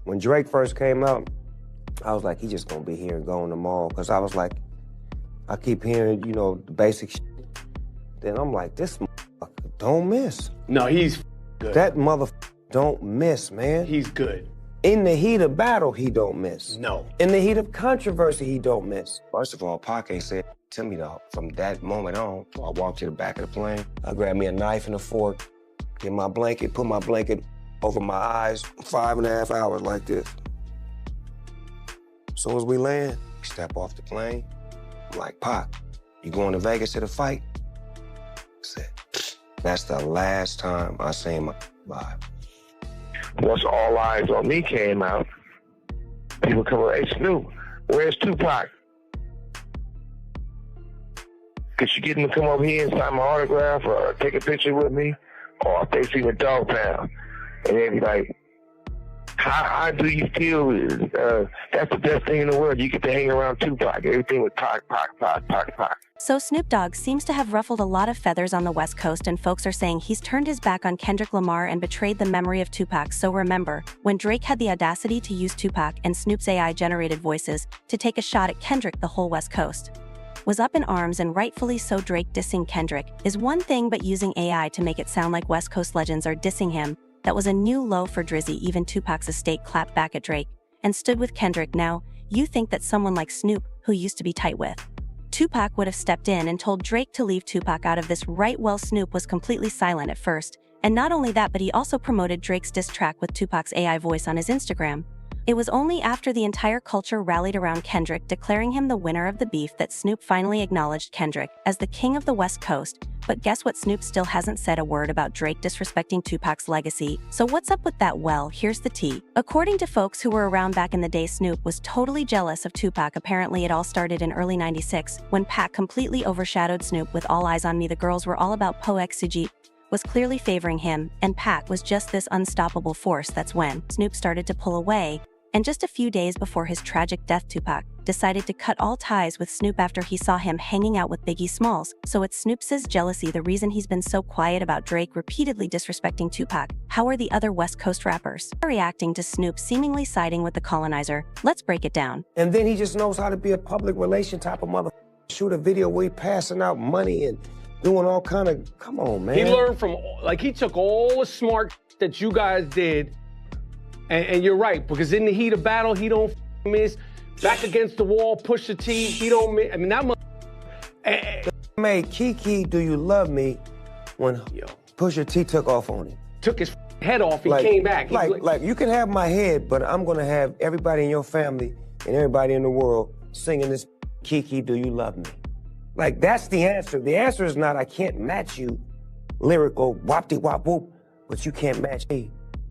When Drake first came out, I was like, he just gonna be here and go in the mall. Cause I was like, I keep hearing, you know, the basic shit. Then I'm like, this motherfucker don't miss. No, he's good. That motherfucker don't miss, man. He's good. In the heat of battle, he don't miss. No. In the heat of controversy, he don't miss. First of all, Pac ain't said to me though, from that moment on, I walked to the back of the plane, I grabbed me a knife and a fork, get my blanket, put my blanket over my eyes, 5.5 hours like this. As soon as we land, we step off the plane. I'm like, Pac, you going to Vegas to the fight? I said, that's the last time I seen my vibe. Once All Eyes on Me came out, people come up, hey Snoop, where's Tupac? Could you get him to come over here and sign my autograph or take a picture with me? Or if they see the Dog Pound, and they'd be like, how do you feel? That's the best thing in the world. You get to hang around Tupac. Everything with Pac. So Snoop Dogg seems to have ruffled a lot of feathers on the West Coast, and folks are saying he's turned his back on Kendrick Lamar and betrayed the memory of Tupac. So remember, when Drake had the audacity to use Tupac and Snoop's AI-generated voices to take a shot at Kendrick, the whole West Coast was up in arms, and rightfully so. Drake dissing Kendrick is one thing, but using AI to make it sound like West Coast legends are dissing him, that was a new low for Drizzy. Even Tupac's estate clapped back at Drake and stood with Kendrick. Now, you think that someone like Snoop, who used to be tight with Tupac, would have stepped in and told Drake to leave Tupac out of this, right? Well, Snoop was completely silent at first, and not only that, but he also promoted Drake's diss track with Tupac's AI voice on his Instagram. It was only after the entire culture rallied around Kendrick, declaring him the winner of the beef, that Snoop finally acknowledged Kendrick as the king of the West Coast. But guess what? Snoop still hasn't said a word about Drake disrespecting Tupac's legacy. So what's up with that? Well, here's the tea. According to folks who were around back in the day, Snoop was totally jealous of Tupac. Apparently, it all started in early '96 when Pac completely overshadowed Snoop with All Eyes on Me. The girls were all about Poe Exegete was clearly favoring him, and Pac was just this unstoppable force. That's when Snoop started to pull away. And just a few days before his tragic death, Tupac decided to cut all ties with Snoop after he saw him hanging out with Biggie Smalls. So it's Snoop's jealousy the reason he's been so quiet about Drake repeatedly disrespecting Tupac. How are the other West Coast rappers reacting to Snoop seemingly siding with the colonizer? Let's break it down. And then he just knows how to be a public relation type of mother. Shoot a video where he passing out money and doing all kind of, come on, man. He learned from, like, he took all the smart that you guys did. And you're right, because in the heat of battle, he don't miss. Back against the wall, push the T, he don't miss. I mean, that made Kiki, Do You Love Me, when Pusha T took off on him. Took his head off, he came back. Like, you can have my head, but I'm gonna have everybody in your family and everybody in the world singing this Kiki, Do You Love Me? Like, that's the answer. The answer is not, I can't match you, lyrical, wop-de-wop-whoop, but you can't match me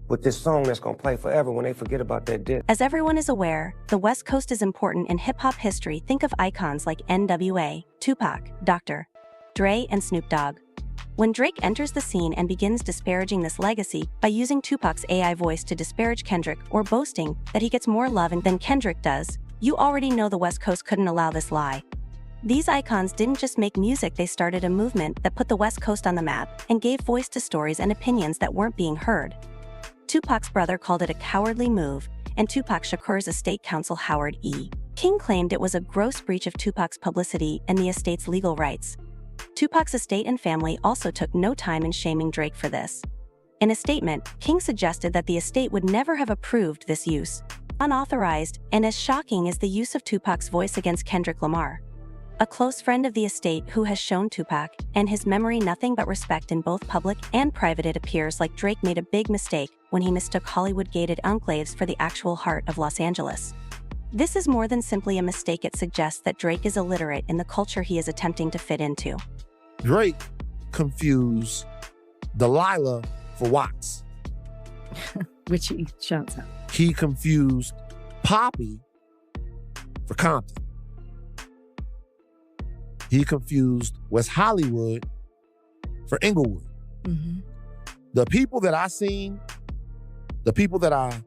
with this song that's gonna play forever when they forget about that diss. As everyone is aware, the West Coast is important in hip-hop history. Think of icons like NWA, Tupac, Dr. Dre, and Snoop Dogg. When Drake enters the scene and begins disparaging this legacy by using Tupac's AI voice to disparage Kendrick, or boasting that he gets more love than Kendrick does, you already know the West Coast couldn't allow this lie. These icons didn't just make music, they started a movement that put the West Coast on the map and gave voice to stories and opinions that weren't being heard. Tupac's brother called it a cowardly move, and Tupac Shakur's estate counsel Howard E. King claimed it was a gross breach of Tupac's publicity and the estate's legal rights. Tupac's estate and family also took no time in shaming Drake for this. In a statement, King suggested that the estate would never have approved this use. Unauthorized, and as shocking as the use of Tupac's voice against Kendrick Lamar. A close friend of the estate who has shown Tupac and his memory nothing but respect in both public and private. It appears like Drake made a big mistake when he mistook Hollywood-gated enclaves for the actual heart of Los Angeles. This is more than simply a mistake. It suggests that Drake is illiterate in the culture he is attempting to fit into. Drake confused Delilah for Watts. Which he shouts out. He confused Poppy for Compton. He confused West Hollywood for Inglewood. Mm-hmm. The people that I seen, the people that I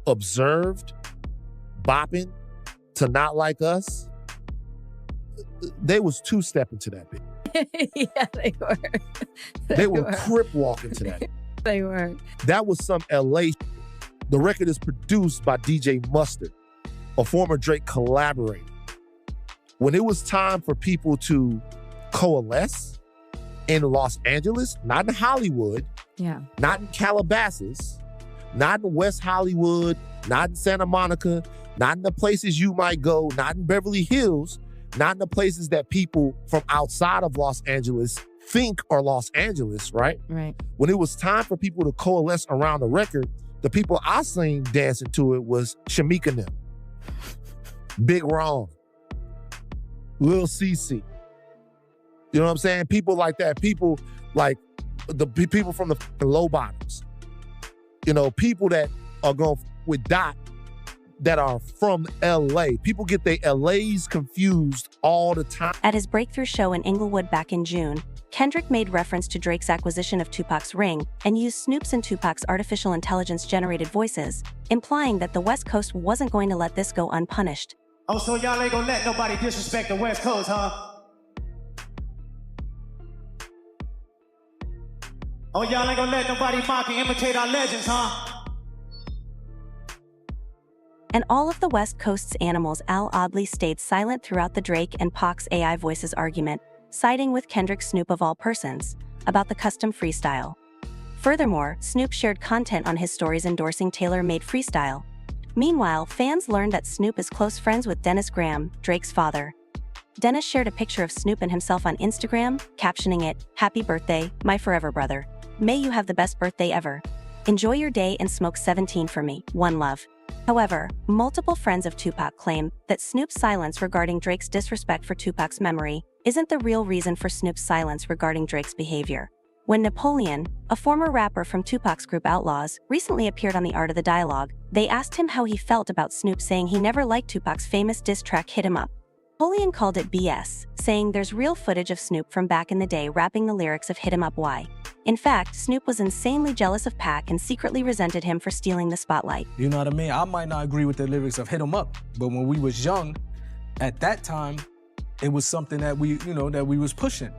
observed bopping to Not Like Us, they was two-stepping to that bit. Yeah, they were. They were crip walking to that. They were. That was some LA The record is produced by DJ Mustard, a former Drake collaborator. When it was time for people to coalesce in Los Angeles, not in Hollywood, not in Calabasas, not in West Hollywood, not in Santa Monica, not in the places you might go, not in Beverly Hills, not in the places that people from outside of Los Angeles think are Los Angeles, right? Right. When it was time for people to coalesce around the record, the people I seen dancing to it was Shamika and them, Big Ron, Lil CC. You know what I'm saying? People like that. People like the people from the low bottoms. You know, people that are going with Dot that are from LA. People get their LAs confused all the time. At his breakthrough show in Inglewood back in June, Kendrick made reference to Drake's acquisition of Tupac's ring and used Snoop's and Tupac's artificial intelligence-generated voices, implying that the West Coast wasn't going to let this go unpunished. Oh, so y'all ain't gonna let nobody disrespect the West Coast, huh? Oh, y'all ain't gonna let nobody mock and imitate our legends, huh? And all of the West Coast's animals oddly stayed silent throughout the Drake and Pac's AI voices argument, siding with Kendrick Snoop of all persons, about the custom freestyle. Furthermore, Snoop shared content on his stories endorsing tailor-made freestyle. Meanwhile, fans learned that Snoop is close friends with Dennis Graham, Drake's father. Dennis shared a picture of Snoop and himself on Instagram, captioning it, "Happy birthday, my forever brother. May you have the best birthday ever. Enjoy your day and smoke 17 for me, one love." However, multiple friends of Tupac claim that Snoop's silence regarding Drake's disrespect for Tupac's memory isn't the real reason for Snoop's silence regarding Drake's behavior. When Napoleon, a former rapper from Tupac's group Outlawz, recently appeared on The Art of the Dialogue, they asked him how he felt about Snoop saying he never liked Tupac's famous diss track Hit 'Em Up. Napoleon called it BS, saying there's real footage of Snoop from back in the day rapping the lyrics of Hit 'Em Up Why. In fact, Snoop was insanely jealous of Pac and secretly resented him for stealing the spotlight. You know what I mean? I might not agree with the lyrics of Hit 'Em Up, but when we was young, at that time, it was something that we was pushing.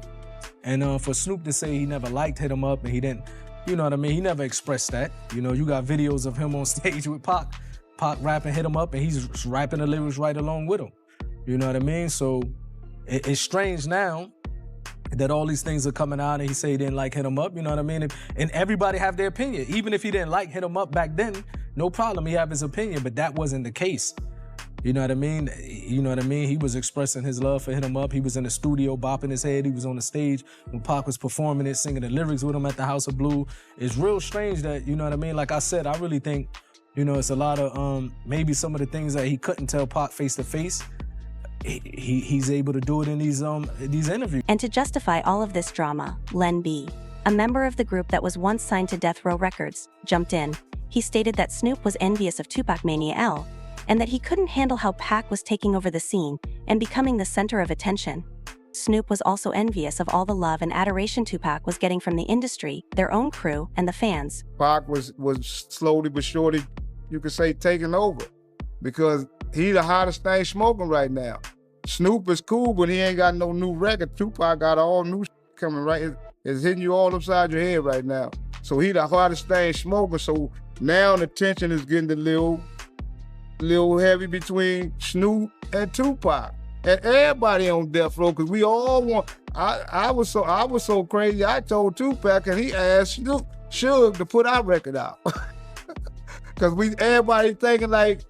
And for Snoop to say he never liked Hit 'Em Up and he didn't, you know what I mean? He never expressed that. You know, you got videos of him on stage with Pac rapping Hit 'Em Up and he's rapping the lyrics right along with him. You know what I mean? So it's strange now that all these things are coming out and he say he didn't like Hit 'Em Up, you know what I mean? And everybody have their opinion. Even if he didn't like Hit 'Em Up back then, no problem, he have his opinion, but that wasn't the case. You know what I mean? You know what I mean? He was expressing his love for Hit 'Em Up. He was in the studio bopping his head. He was on the stage when Pac was performing it, singing the lyrics with him at the House of Blue. It's real strange that, you know what I mean? Like I said, I really think, you know, it's a lot of maybe some of the things that he couldn't tell Pac face to face. He's able to do it in these interviews. And to justify all of this drama, Len B., a member of the group that was once signed to Death Row Records, jumped in. He stated that Snoop was envious of Tupac Mania L, and that he couldn't handle how Pac was taking over the scene and becoming the center of attention. Snoop was also envious of all the love and adoration Tupac was getting from the industry, their own crew, and the fans. Pac was slowly but surely, you could say, taking over because he the hottest thing smoking right now. Snoop is cool, but he ain't got no new record. Tupac got all new coming right. It's hitting you all upside your head right now. So he the hottest thing smoking. So now the tension is getting a little heavy between Snoop and Tupac. And everybody on death row, because we all want, I was so crazy, I told Tupac and he asked Suge to put our record out. Because everybody thinking like,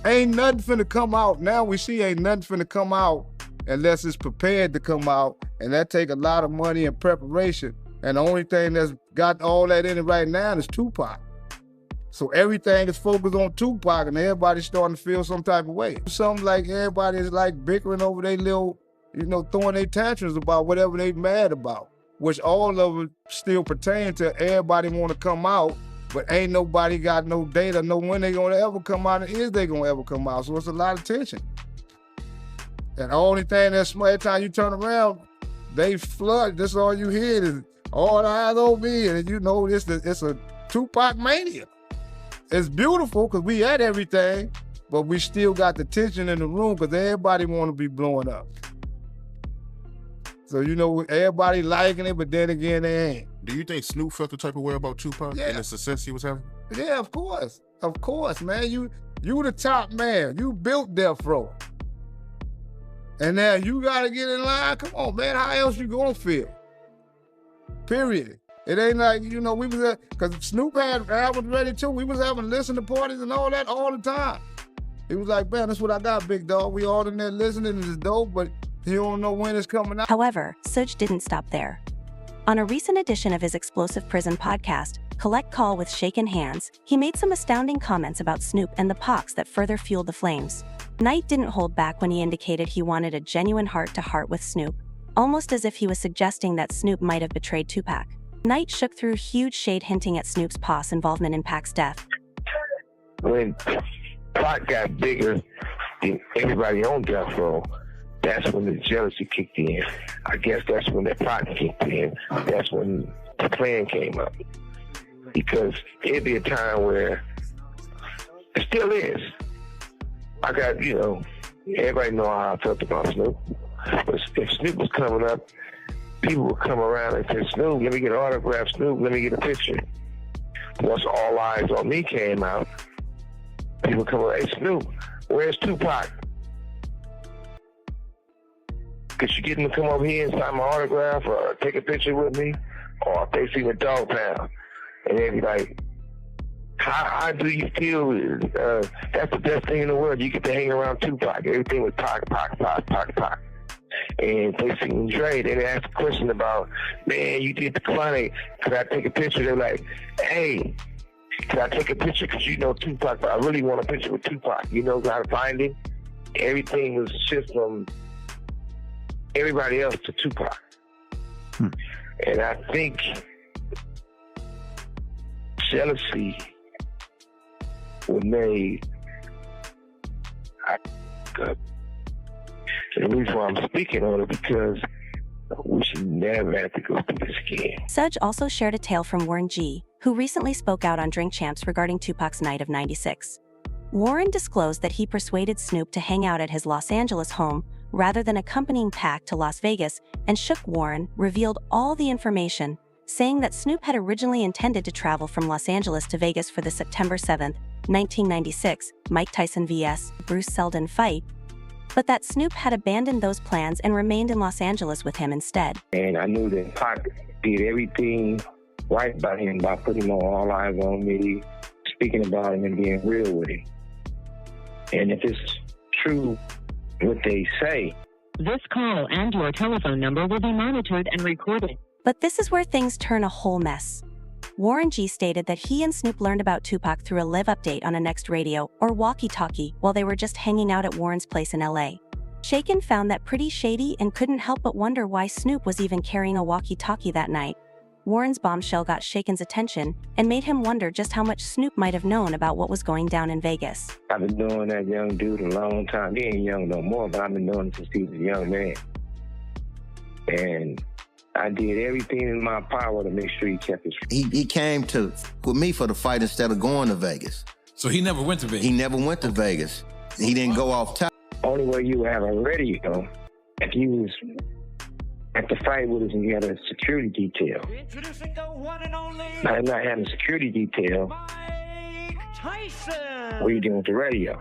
ain't nothing finna come out. Now we see ain't nothing finna come out unless it's prepared to come out. And that take a lot of money and preparation. And the only thing that's got all that in it right now is Tupac. So everything is focused on Tupac and everybody's starting to feel some type of way. Something like everybody is like bickering over their little, throwing their tantrums about whatever they mad about, which all of them still pertain to everybody want to come out. But ain't nobody got no data, know when they gonna ever come out and is they gonna ever come out. So it's a lot of tension. And the only thing that's every time you turn around, they flood. That's all you hear is all the eyes on me. And it's a Tupac mania. It's beautiful because we had everything, but we still got the tension in the room because everybody wanna be blowing up. So everybody liking it, but then again they ain't. Do you think Snoop felt the type of way about Tupac and the success he was having? Yeah, of course. of course, man. You the top man. You built Death Row. And now you gotta get in line. Come on, man. How else you gonna feel? Period. It ain't like, we was at, because Snoop had albums ready too. We was having listening parties and all that all the time. He was like, man, that's what I got, big dog. We all in there listening, it's dope, but he don't know when it's coming out. However, Suge didn't stop there. On a recent edition of his Explosive Prison podcast, Collect Call with Shaken Hands, he made some astounding comments about Snoop and the Pacs that further fueled the flames. Knight didn't hold back when he indicated he wanted a genuine heart-to-heart with Snoop, almost as if he was suggesting that Snoop might have betrayed Tupac. Knight shook through huge shade hinting at Snoop's Pac's involvement in Pac's death. When Pac got bigger than everybody on Death Row, that's when the jealousy kicked in. I guess that's when the Pac kicked in. That's when the plan came up. Because it'd be a time where it still is. I got, everybody know how I felt about Snoop. But if Snoop was coming up, people would come around and say, Snoop, let me get an autograph. Snoop, let me get a picture. Once All Eyes on Me came out, people come around, hey, Snoop, where's Tupac? Could you get him to come over here and sign my autograph or take a picture with me? Or if they see the Dog Pound, and they'd be like, how do you feel? That's the best thing in the world. You get to hang around Tupac. Everything was Pac. And if they see Dre, they ask a question about, man, you did the chronic. Could I take a picture? They're like, hey, could I take a picture? Because you know Tupac, but I really want a picture with Tupac. You know how to find him? Everything was shift from everybody else to Tupac. And I think jealousy was made. The reason why I'm speaking on it because we should never have to go through this again. Suge also shared a tale from Warren G., who recently spoke out on Drink Champs regarding Tupac's night of '96. Warren disclosed that he persuaded Snoop to hang out at his Los Angeles home rather than accompanying Pac to Las Vegas, and Shook Warren revealed all the information, saying that Snoop had originally intended to travel from Los Angeles to Vegas for the September 7, 1996, Mike Tyson vs. Bruce Seldon fight, but that Snoop had abandoned those plans and remained in Los Angeles with him instead. And I knew that Pac did everything right by him by putting him on All Eyes on Me, speaking about him and being real with him. And if it's true what they say, this call and your telephone number will be monitored and recorded. But this is where things turn a whole mess. Warren G stated that he and Snoop learned about Tupac through a live update on a Next Radio or walkie-talkie while they were just hanging out at Warren's place in LA. Shaken found that pretty shady and couldn't help but wonder why Snoop was even carrying a walkie-talkie that night. Warren's bombshell got Shaken's attention and made him wonder just how much Snoop might have known about what was going down in Vegas. I've been knowing that young dude a long time. He ain't young no more, but I've been knowing him since he was a young man. And I did everything in my power to make sure he kept his... He came with me for the fight instead of going to Vegas. So he never went to Vegas? He never went to Vegas. He didn't go off top. Only way you would have a radio if you was at the fight with us and you had a security detail. By not having a security detail, what are you doing with the radio?